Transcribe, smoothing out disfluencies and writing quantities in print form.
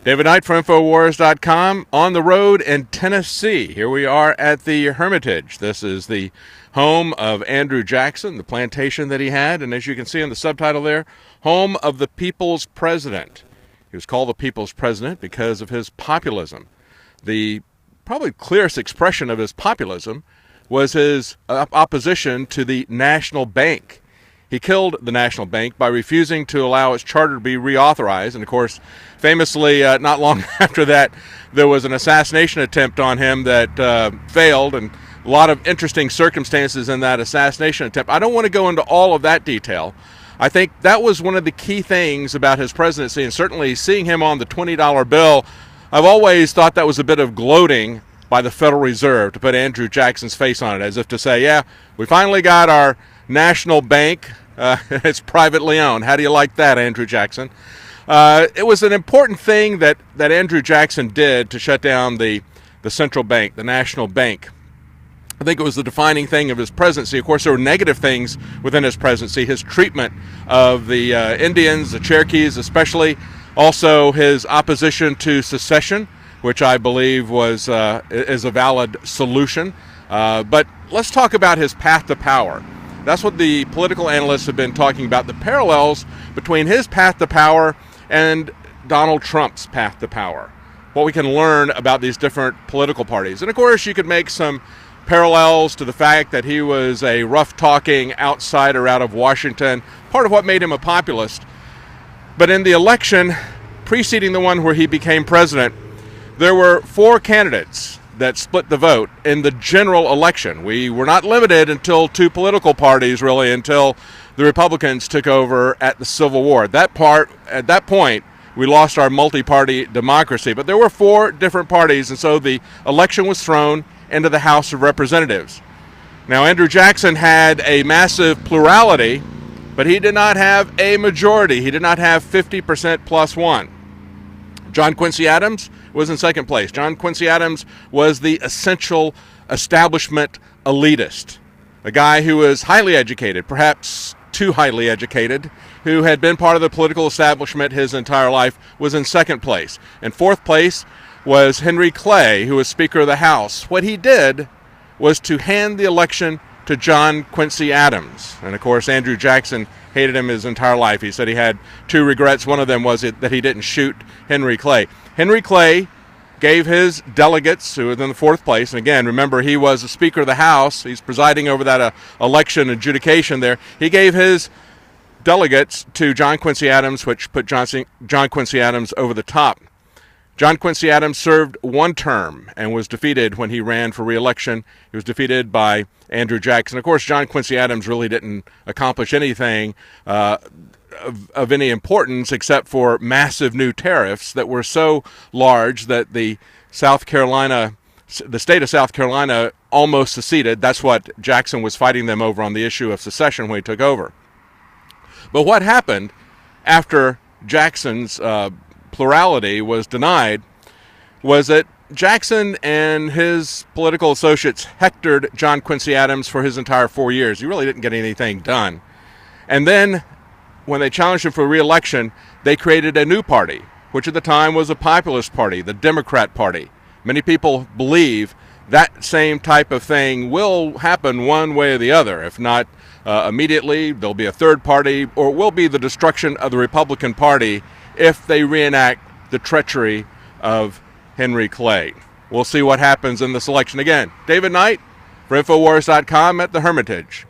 David Knight from Infowars.com on the road in Tennessee. Here we are at the Hermitage. This is the home of Andrew Jackson, the plantation that he had, and as you can see on the subtitle there, home of the People's President. He was called the People's President because of his populism. The probably clearest expression of his populism was his opposition to the National Bank. He killed the National Bank by refusing to allow its charter to be reauthorized. And, of course, famously, not long after that, there was an assassination attempt on him that failed, and a lot of interesting circumstances in that assassination attempt. I don't want to go into all of that detail. I think that was one of the key things about his presidency, and certainly seeing him on the $20 bill, I've always thought that was a bit of gloating by the Federal Reserve to put Andrew Jackson's face on it, as if to say, yeah, we finally got our National Bank. It's privately owned. How do you like that, Andrew Jackson? It was an important thing that Andrew Jackson did to shut down the central bank, the National Bank. I think it was the defining thing of his presidency. Of course, there were negative things within his presidency. His treatment of the Indians, the Cherokees especially, also his opposition to secession, which I believe is a valid solution. But let's talk about his path to power. That's what the political analysts have been talking about, the parallels between his path to power and Donald Trump's path to power, what we can learn about these different political parties. And, of course, you could make some parallels to the fact that he was a rough-talking outsider out of Washington, part of what made him a populist. But in the election preceding the one where he became president, there were 4 candidates that split the vote in the general election. We were not limited until 2 political parties, really, until the Republicans took over at the Civil War. At that point, we lost our multi-party democracy. But there were 4 different parties, and so the election was thrown into the House of Representatives. Now, Andrew Jackson had a massive plurality, but he did not have a majority. He did not have 50% plus 1. John Quincy Adams was in second place. John Quincy Adams was the essential establishment elitist, a guy who was highly educated, perhaps too highly educated, who had been part of the political establishment his entire life, was in second place. In fourth place was Henry Clay, who was Speaker of the House. What he did was to hand the election to John Quincy Adams. And, of course, Andrew Jackson hated him his entire life. He said he had 2 regrets. One of them was that he didn't shoot Henry Clay. Henry Clay gave his delegates, who was in the fourth place, and again, remember, he was the Speaker of the House. He's presiding over that election adjudication there. He gave his delegates to John Quincy Adams, which put John Quincy Adams over the top. John Quincy Adams served 1 term and was defeated when he ran for re-election. He was defeated by Andrew Jackson. Of course, John Quincy Adams really didn't accomplish anything of any importance except for massive new tariffs that were so large that the state of South Carolina almost seceded. That's what Jackson was fighting them over on the issue of secession when he took over. But what happened after Jackson's plurality was denied was that Jackson and his political associates hectored John Quincy Adams for his entire 4 years. He really didn't get anything done. And then when they challenged him for re-election, they created a new party, which at the time was a populist party, the Democrat Party. Many people believe that same type of thing will happen one way or the other. If not immediately, there'll be a third party, or it will be the destruction of the Republican Party if they reenact the treachery of Henry Clay. We'll see what happens in this election. Again, David Knight for Infowars.com at the Hermitage.